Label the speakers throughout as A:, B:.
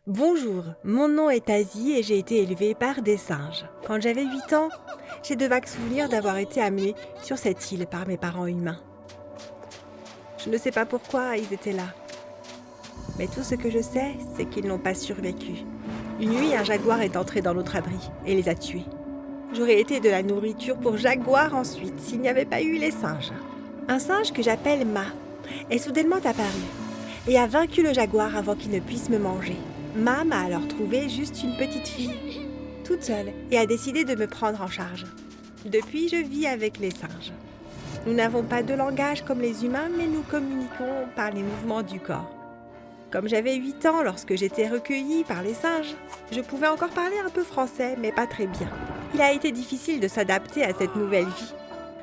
A: Bonjour, mon nom est Asie et j'ai été élevée par des singes. Quand j'avais 8 ans, j'ai de vagues souvenirs d'avoir été amenée sur cette île par mes parents humains. Je ne sais pas pourquoi ils étaient là. Mais tout ce que je sais, c'est qu'ils n'ont pas survécu. Une nuit, un jaguar est entré dans notre abri et les a tués. J'aurais été de la nourriture pour jaguar ensuite s'il n'y avait pas eu les singes. Un singe que j'appelle Ma est soudainement apparu et a vaincu le jaguar avant qu'il ne puisse me manger. Ma m'a alors trouvé juste une petite fille, toute seule, et a décidé de me prendre en charge. Depuis, je vis avec les singes. Nous n'avons pas de langage comme les humains, mais nous communiquons par les mouvements du corps. Comme j'avais 8 ans lorsque j'étais recueillie par les singes, je pouvais encore parler un peu français, mais pas très bien. Il a été difficile de s'adapter à cette nouvelle vie.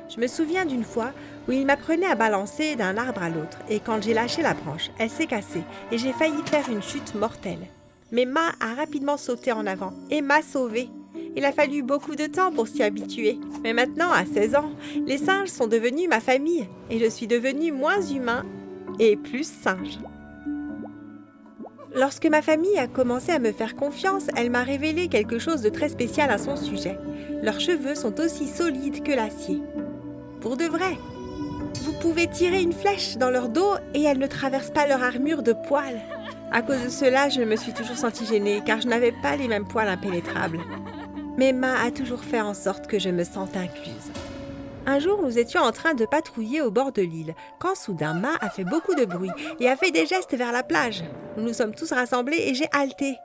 A: Je me souviens d'une fois où il m'apprenait à balancer d'un arbre à l'autre, et quand j'ai lâché la branche, elle s'est cassée, et j'ai failli faire une chute mortelle. Mais Ma a rapidement sauté en avant et m'a sauvée. Il a fallu beaucoup de temps pour s'y habituer. Mais maintenant, à 16 ans, les singes sont devenus ma famille et je suis devenue moins humain et plus singe. Lorsque ma famille a commencé à me faire confiance, elle m'a révélé quelque chose de très spécial à son sujet. Leurs cheveux sont aussi solides que l'acier. Pour de vrai. Vous pouvez tirer une flèche dans leur dos et elle ne traverse pas leur armure de poils. À cause de cela, je me suis toujours sentie gênée car je n'avais pas les mêmes poils impénétrables. Mais Ma a toujours fait en sorte que je me sente incluse. Un jour, nous étions en train de patrouiller au bord de l'île quand soudain Ma a fait beaucoup de bruit et a fait des gestes vers la plage. Nous nous sommes tous rassemblés et j'ai halté.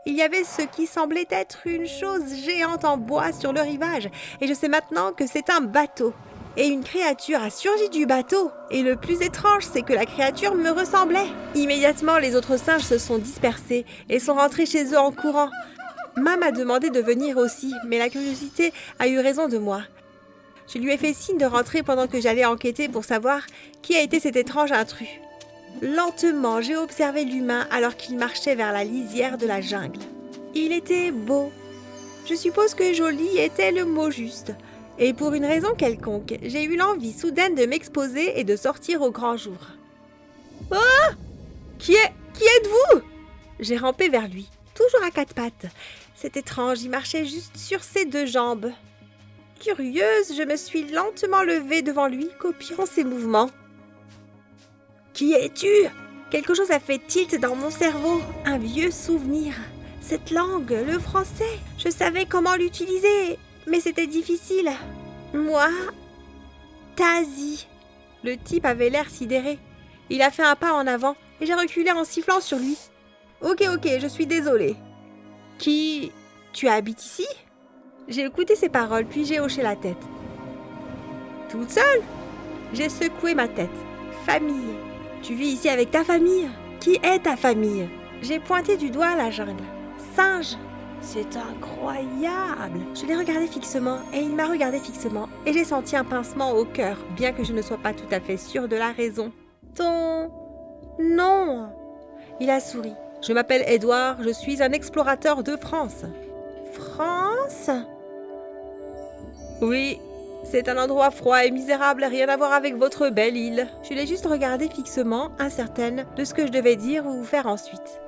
A: Il y avait ce qui semblait être une chose géante en bois sur le rivage et je sais maintenant que c'est un bateau. Et une créature a surgi du bateau. Et le plus étrange, c'est que la créature me ressemblait. Immédiatement, les autres singes se sont dispersés et sont rentrés chez eux en courant. Ma m'a demandé de venir aussi, mais la curiosité a eu raison de moi. Je lui ai fait signe de rentrer pendant que j'allais enquêter pour savoir qui a été cet étrange intrus. Lentement, j'ai observé l'humain alors qu'il marchait vers la lisière de la jungle. Il était beau. Je suppose que joli était le mot juste. Et pour une raison quelconque, j'ai eu l'envie soudaine de m'exposer et de sortir au grand jour. « Ah ! Qui êtes-vous » J'ai rampé vers lui, toujours à 4 pattes. C'est étrange, il marchait juste sur ses 2 jambes. Curieuse, je me suis lentement levée devant lui, copiant ses mouvements. « Qui es-tu » Quelque chose a fait tilt dans mon cerveau, un vieux souvenir. Cette langue, le français, je savais comment l'utiliser. Mais c'était difficile. Moi, Tazi. Le type avait l'air sidéré. Il a fait un pas en avant et j'ai reculé en sifflant sur lui. Ok, je suis désolée. Qui... Tu habites ici ? J'ai écouté ses paroles puis j'ai hoché la tête. Toute seule ? J'ai secoué ma tête. Famille. Tu vis ici avec ta famille ? Qui est ta famille ? J'ai pointé du doigt la jungle. Singe. C'est incroyable! Je l'ai regardé fixement et il m'a regardé fixement et j'ai senti un pincement au cœur, bien que je ne sois pas tout à fait sûre de la raison. Ton... nom! Il a souri. Je m'appelle Édouard, je suis un explorateur de France. France? Oui, c'est un endroit froid et misérable, rien à voir avec votre belle île. Je l'ai juste regardé fixement, incertaine de ce que je devais dire ou faire ensuite.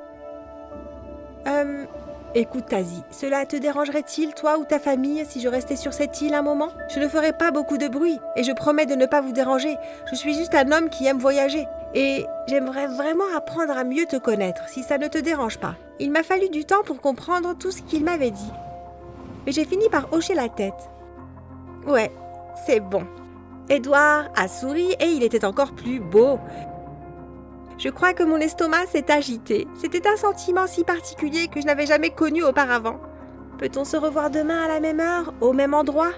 A: Écoute Tazi, cela te dérangerait-il, toi ou ta famille, si je restais sur cette île un moment ? Je ne ferai pas beaucoup de bruit, et je promets de ne pas vous déranger. Je suis juste un homme qui aime voyager, et j'aimerais vraiment apprendre à mieux te connaître, si ça ne te dérange pas. Il m'a fallu du temps pour comprendre tout ce qu'il m'avait dit. Mais j'ai fini par hocher la tête. Ouais, c'est bon. Édouard a souri et il était encore plus beau. Je crois que mon estomac s'est agité. C'était un sentiment si particulier que je n'avais jamais connu auparavant. Peut-on se revoir demain à la même heure, au même endroit ?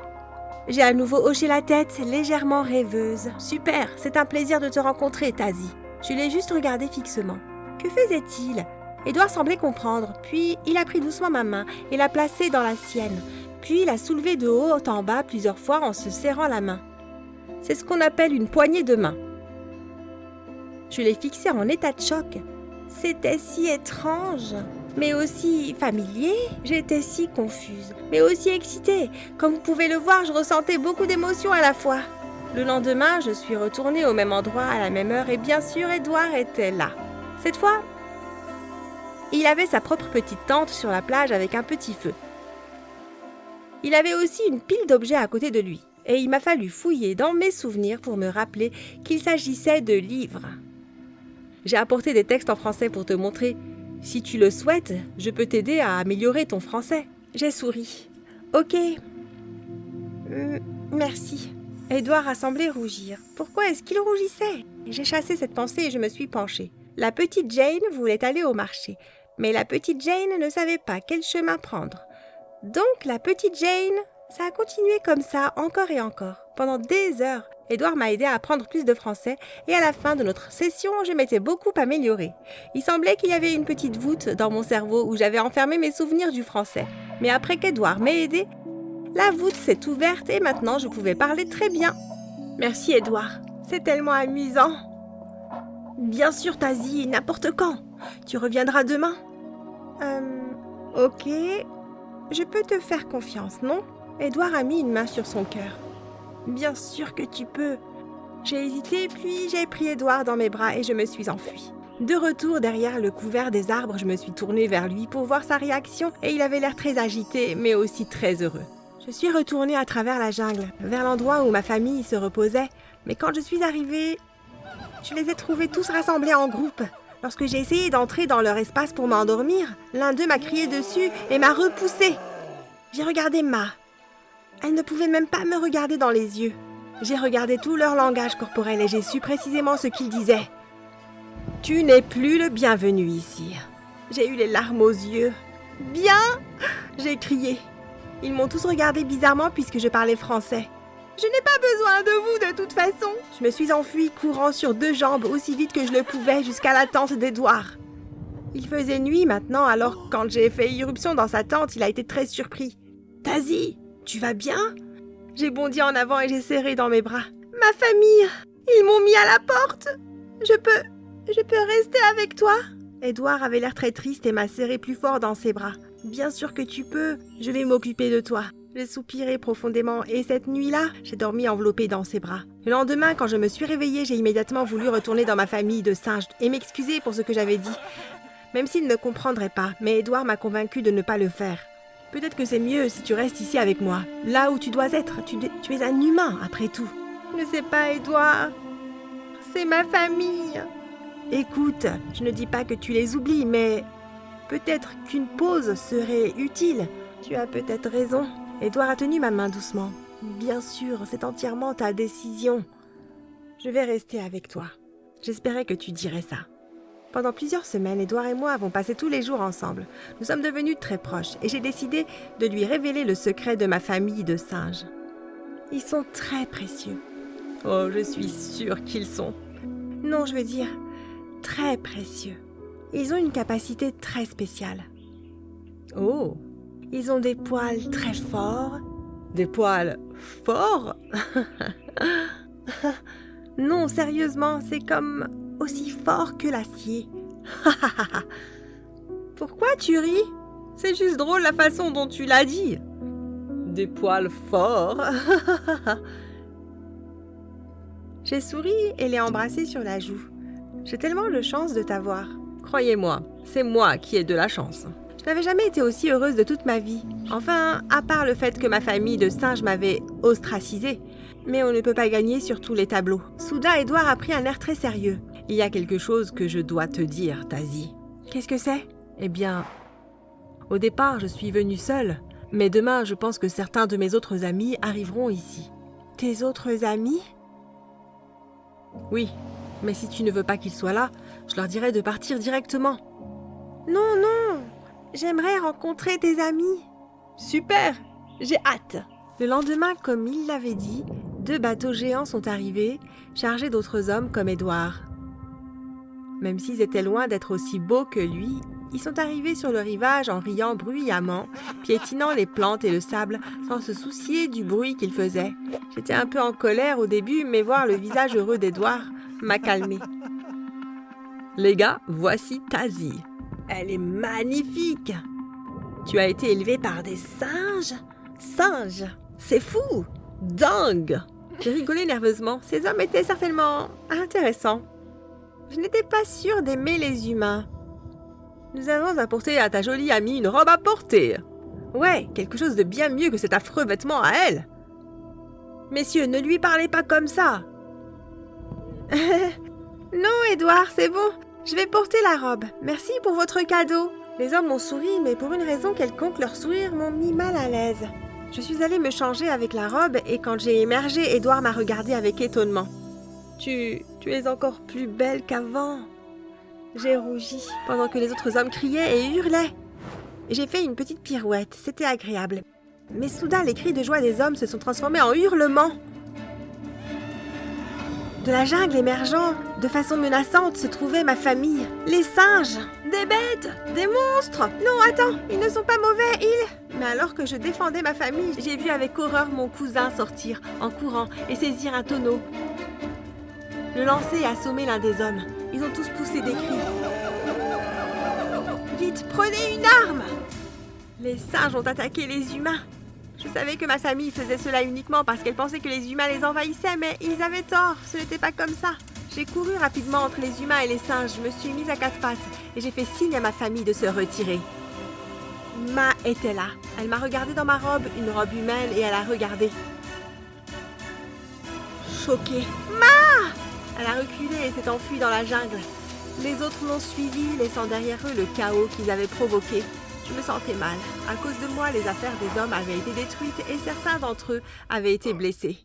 A: J'ai à nouveau hoché la tête, légèrement rêveuse. Super, c'est un plaisir de te rencontrer, Tazi. Je l'ai juste regardé fixement. Que faisait-il ? Édouard semblait comprendre, puis il a pris doucement ma main et l'a placée dans la sienne. Puis il l'a soulevée de haut en bas plusieurs fois en se serrant la main. C'est ce qu'on appelle une poignée de main. Je l'ai fixé en état de choc. C'était si étrange, mais aussi familier. J'étais si confuse, mais aussi excitée. Comme vous pouvez le voir, je ressentais beaucoup d'émotions à la fois. Le lendemain, je suis retournée au même endroit à la même heure et bien sûr, Édouard était là. Cette fois, Il avait sa propre petite tente sur la plage avec un petit feu. Il avait aussi une pile d'objets à côté de lui, et il m'a fallu fouiller dans mes souvenirs pour me rappeler qu'il s'agissait de livres. J'ai apporté des textes en français pour te montrer. Si tu le souhaites, je peux t'aider à améliorer ton français. J'ai souri. Ok. Merci. Édouard a semblé rougir. Pourquoi est-ce qu'il rougissait? J'ai chassé cette pensée et je me suis penchée. La petite Jane voulait aller au marché, mais la petite Jane ne savait pas quel chemin prendre. Donc la petite Jane, ça a continué comme ça encore et encore, pendant des heures. Édouard m'a aidé à apprendre plus de français et à la fin de notre session, je m'étais beaucoup améliorée. Il semblait qu'il y avait une petite voûte dans mon cerveau où j'avais enfermé mes souvenirs du français. Mais après qu'Édouard m'ait aidé, la voûte s'est ouverte et maintenant je pouvais parler très bien. Merci Édouard, c'est tellement amusant. Bien sûr Tazy, n'importe quand. Tu reviendras demain. Ok. Je peux te faire confiance, non? Édouard a mis une main sur son cœur. Bien sûr que tu peux. J'ai hésité, puis j'ai pris Édouard dans mes bras et je me suis enfuie. De retour derrière le couvert des arbres, je me suis tournée vers lui pour voir sa réaction et il avait l'air très agité, mais aussi très heureux. Je suis retournée à travers la jungle, vers l'endroit où ma famille se reposait, mais quand je suis arrivée, je les ai trouvés tous rassemblés en groupe. Lorsque j'ai essayé d'entrer dans leur espace pour m'endormir, l'un d'eux m'a crié dessus et m'a repoussée. J'ai regardé Ma. Elle ne pouvait même pas me regarder dans les yeux. J'ai regardé tout leur langage corporel et j'ai su précisément ce qu'ils disaient. « Tu n'es plus le bienvenu ici. » J'ai eu les larmes aux yeux. « Bien !» j'ai crié. Ils m'ont tous regardé bizarrement puisque je parlais français. « Je n'ai pas besoin de vous de toute façon !» Je me suis enfuie courant sur 2 jambes aussi vite que je le pouvais jusqu'à la tente d'Édouard. Il faisait nuit maintenant, alors quand j'ai fait irruption dans sa tente, il a été très surpris. « Tazy, tu vas bien ?» J'ai bondi en avant et j'ai serré dans mes bras. « Ma famille, ils m'ont mis à la porte. Je peux rester avec toi ?» Édouard avait l'air très triste et m'a serré plus fort dans ses bras. « Bien sûr que tu peux, je vais m'occuper de toi. » J'ai soupiré profondément et cette nuit-là, j'ai dormi enveloppée dans ses bras. Le lendemain, quand je me suis réveillée, j'ai immédiatement voulu retourner dans ma famille de singes et m'excuser pour ce que j'avais dit. Même s'il ne comprendrait pas, mais Édouard m'a convaincue de ne pas le faire. Peut-être que c'est mieux si tu restes ici avec moi, là où tu dois être. Tu es un humain, après tout. Je ne sais pas, Édouard. C'est ma famille. Écoute, je ne dis pas que tu les oublies, mais peut-être qu'une pause serait utile. Tu as peut-être raison. Édouard a tenu ma main doucement. Bien sûr, c'est entièrement ta décision. Je vais rester avec toi. J'espérais que tu dirais ça. Pendant plusieurs semaines, Édouard et moi avons passé tous les jours ensemble. Nous sommes devenus très proches et j'ai décidé de lui révéler le secret de ma famille de singes. Ils sont très précieux. Oh, je suis sûre qu'ils sont. Non, je veux dire, très précieux. Ils ont une capacité très spéciale. Oh! Ils ont des poils très forts. Des poils forts? Non, sérieusement, c'est comme aussi fort que l'acier. Pourquoi tu ris? C'est juste drôle la façon dont tu l'as dit. Des poils forts. J'ai souri et l'ai embrassé sur la joue. J'ai tellement de chance de t'avoir. Croyez-moi, c'est moi qui ai de la chance. Je n'avais jamais été aussi heureuse de toute ma vie. Enfin, à part le fait que ma famille de singes m'avait ostracisée. Mais on ne peut pas gagner sur tous les tableaux. Soudain, Édouard a pris un air très sérieux. Il y a quelque chose que je dois te dire, Tazy. Qu'est-ce que c'est? Eh bien, au départ, je suis venue seule. Mais demain, je pense que certains de mes autres amis arriveront ici. Tes autres amis? Oui, mais si tu ne veux pas qu'ils soient là, je leur dirai de partir directement. Non, non! J'aimerais rencontrer tes amis. Super, j'ai hâte. Le lendemain, comme il l'avait dit, 2 bateaux géants sont arrivés, chargés d'autres hommes comme Édouard. Même s'ils étaient loin d'être aussi beaux que lui, ils sont arrivés sur le rivage en riant bruyamment, piétinant les plantes et le sable sans se soucier du bruit qu'ils faisaient. J'étais un peu en colère au début, mais voir le visage heureux d'Édouard m'a calmée. Les gars, voici Tazy. Elle est magnifique! Tu as été élevé par des singes? Singes! C'est fou! Dingue! J'ai rigolé nerveusement. Ces hommes étaient certainement intéressants. Je n'étais pas sûre d'aimer les humains. Nous avons apporté à ta jolie amie une robe à porter. Ouais, quelque chose de bien mieux que cet affreux vêtement à elle. Messieurs, ne lui parlez pas comme ça. Non, Édouard, c'est bon. Je vais porter la robe. Merci pour votre cadeau. Les hommes m'ont souri, mais pour une raison quelconque, leurs sourires m'ont mis mal à l'aise. Je suis allée me changer avec la robe et quand j'ai émergé, Édouard m'a regardée avec étonnement. Tu es encore plus belle qu'avant. J'ai rougi pendant que les autres hommes criaient et hurlaient. J'ai fait une petite pirouette, c'était agréable. Mais soudain, les cris de joie des hommes se sont transformés en hurlements. De la jungle émergeant, de façon menaçante, se trouvait ma famille. Les singes, des bêtes, des monstres. Non, attends, ils ne sont pas mauvais, ils... Mais alors que je défendais ma famille, j'ai vu avec horreur mon cousin sortir, en courant, et saisir un tonneau. Le lancer et assommer l'un des hommes. Ils ont tous poussé des cris. Vite, prenez une arme! Les singes ont attaqué les humains. Je savais que ma famille faisait cela uniquement parce qu'elle pensait que les humains les envahissaient, mais ils avaient tort, ce n'était pas comme ça. J'ai couru rapidement entre les humains et les singes, je me suis mise à quatre pattes et j'ai fait signe à ma famille de se retirer. Ma était là. Elle m'a regardée dans ma robe, une robe humaine, et elle a regardé. Choquée. Ma! Elle a reculé et s'est enfuie dans la jungle. Les autres l'ont suivie, laissant derrière eux le chaos qu'ils avaient provoqué. Je me sentais mal. À cause de moi, les affaires des hommes avaient été détruites et certains d'entre eux avaient été blessés.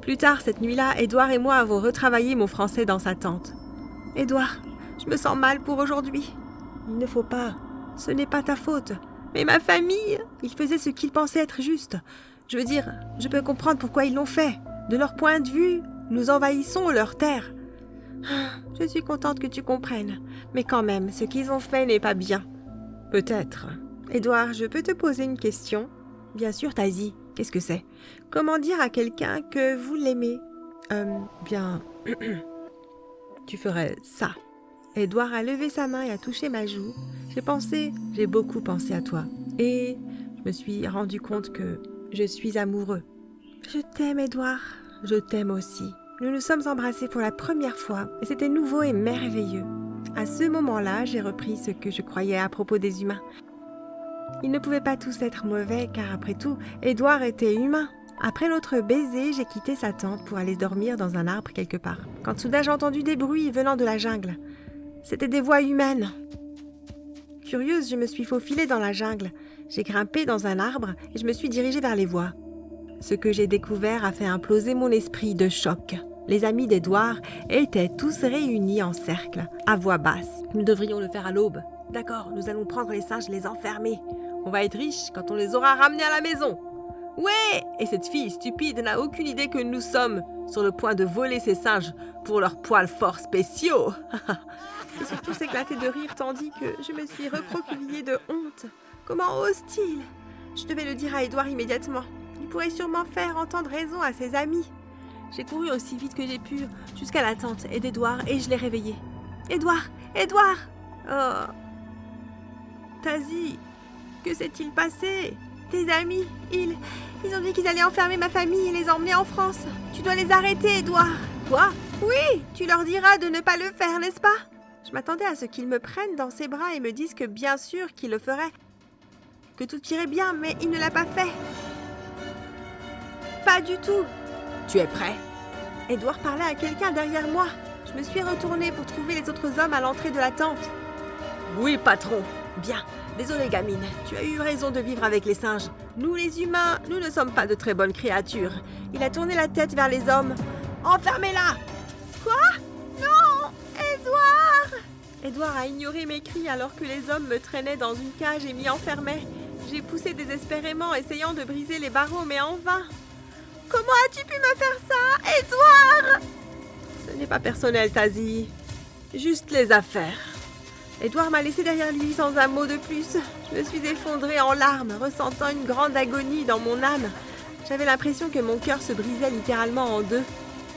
A: Plus tard, cette nuit-là, Édouard et moi avons retravaillé mon français dans sa tente. « Édouard, je me sens mal pour aujourd'hui. Il ne faut pas. Ce n'est pas ta faute. Mais ma famille, ils faisaient ce qu'ils pensaient être juste. Je veux dire, je peux comprendre pourquoi ils l'ont fait. De leur point de vue, nous envahissons leur terre. Je suis contente que tu comprennes. Mais quand même, ce qu'ils ont fait n'est pas bien. Peut-être. Édouard, je peux te poser une question? Bien sûr, Tazy. Qu'est-ce que c'est? Comment dire à quelqu'un que vous l'aimez? Bien... tu ferais ça. Édouard a levé sa main et a touché ma joue. J'ai beaucoup pensé à toi. Et je me suis rendu compte que je suis amoureux. Je t'aime, Édouard. Je t'aime aussi. Nous nous sommes embrassés pour la première fois et c'était nouveau et merveilleux. À ce moment-là, j'ai repris ce que je croyais à propos des humains. Ils ne pouvaient pas tous être mauvais car après tout, Édouard était humain. Après notre baiser, j'ai quitté sa tente pour aller dormir dans un arbre quelque part. Quand soudain j'ai entendu des bruits venant de la jungle. C'étaient des voix humaines. Curieuse, je me suis faufilée dans la jungle. J'ai grimpé dans un arbre et je me suis dirigée vers les voix. Ce que j'ai découvert a fait imploser mon esprit de choc. Les amis d'Édouard étaient tous réunis en cercle, à voix basse. Nous devrions le faire à l'aube. D'accord, nous allons prendre les singes et les enfermer. On va être riches quand on les aura ramenés à la maison. Ouais! Et cette fille stupide n'a aucune idée que nous sommes sur le point de voler ces singes pour leurs poils forts spéciaux. Ils sont tous éclatés de rire tandis que je me suis recroquevillée de honte. Comment ose-t-il? Je devais le dire à Édouard immédiatement. Il pourrait sûrement faire entendre raison à ses amis. J'ai couru aussi vite que j'ai pu jusqu'à la tente d'Édouard et je l'ai réveillé. Édouard! Édouard! Oh! Tazy, que s'est-il passé? Tes amis, ils ont dit qu'ils allaient enfermer ma famille et les emmener en France. Tu dois les arrêter, Édouard. Quoi? Oui, tu leur diras de ne pas le faire, n'est-ce pas? Je m'attendais à ce qu'ils me prennent dans ses bras et me disent que bien sûr qu'il le ferait. Que tout irait bien, mais il ne l'a pas fait. Pas du tout. Tu es prêt? Édouard parlait à quelqu'un derrière moi. Je me suis retournée pour trouver les autres hommes à l'entrée de la tente. Oui, patron. Bien. Désolée, gamine. Tu as eu raison de vivre avec les singes. Nous, les humains, nous ne sommes pas de très bonnes créatures. Il a tourné la tête vers les hommes. Enfermez-la! Quoi? Non! Édouard! Édouard a ignoré mes cris alors que les hommes me traînaient dans une cage et m'y enfermaient. J'ai poussé désespérément, essayant de briser les barreaux, mais en vain. Comment as-tu pu me faire ça, Édouard? Ce n'est pas personnel, Tazy. Juste les affaires. Édouard m'a laissé derrière lui sans un mot de plus. Je me suis effondrée en larmes, ressentant une grande agonie dans mon âme. J'avais l'impression que mon cœur se brisait littéralement en deux.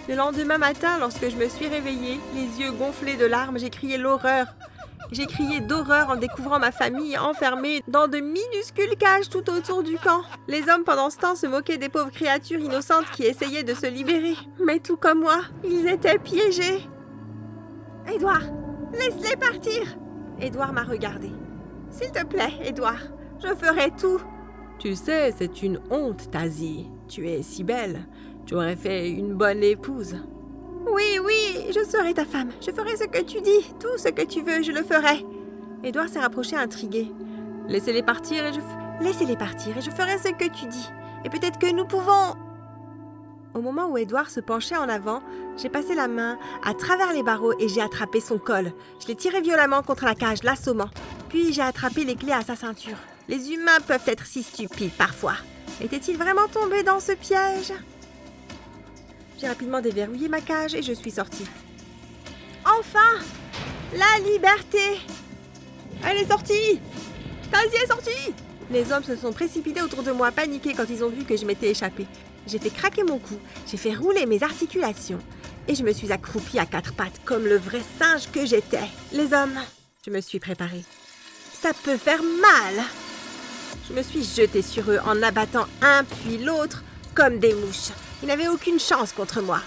A: Le lendemain matin, lorsque je me suis réveillée, les yeux gonflés de larmes, j'ai crié l'horreur. J'ai crié d'horreur en découvrant ma famille enfermée dans de minuscules cages tout autour du camp. Les hommes, pendant ce temps, se moquaient des pauvres créatures innocentes qui essayaient de se libérer. Mais tout comme moi, ils étaient piégés. Édouard! Laisse-les partir. Édouard m'a regardé. S'il te plaît, Édouard, je ferai tout. Tu sais, c'est une honte, Tazie. Tu es si belle. Tu aurais fait une bonne épouse. Oui, oui, je serai ta femme. Je ferai ce que tu dis. Tout ce que tu veux, je le ferai. Édouard s'est rapproché intrigué. Laissez-les partir et Laissez-les partir et je ferai ce que tu dis. Et peut-être que nous pouvons... Au moment où Édouard se penchait en avant, j'ai passé la main à travers les barreaux et j'ai attrapé son col. Je l'ai tiré violemment contre la cage, l'assommant. Puis j'ai attrapé les clés à sa ceinture. Les humains peuvent être si stupides parfois. Était-il vraiment tombé dans ce piège? J'ai rapidement déverrouillé ma cage et je suis sortie. Enfin! La liberté! Elle est sortie! Tazie est sortie! Les hommes se sont précipités autour de moi, paniqués quand ils ont vu que je m'étais échappée. J'ai fait craquer mon cou, j'ai fait rouler mes articulations et je me suis accroupie à quatre pattes comme le vrai singe que j'étais. Les hommes, je me suis préparée. Ça peut faire mal. Je me suis jetée sur eux en abattant un puis l'autre comme des mouches. Ils n'avaient aucune chance contre moi.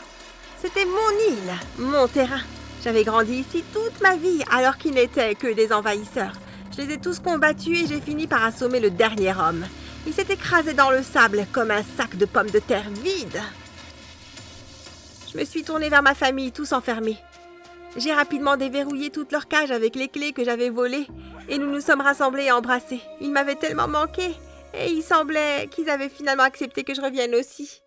A: C'était mon île, mon terrain. J'avais grandi ici toute ma vie alors qu'ils n'étaient que des envahisseurs. Je les ai tous combattus et j'ai fini par assommer le dernier homme. Il s'est écrasé dans le sable comme un sac de pommes de terre vide. Je me suis tournée vers ma famille, tous enfermés. J'ai rapidement déverrouillé toute leur cage avec les clés que j'avais volées et nous nous sommes rassemblés et embrassés. Ils m'avaient tellement manqué et il semblait qu'ils avaient finalement accepté que je revienne aussi.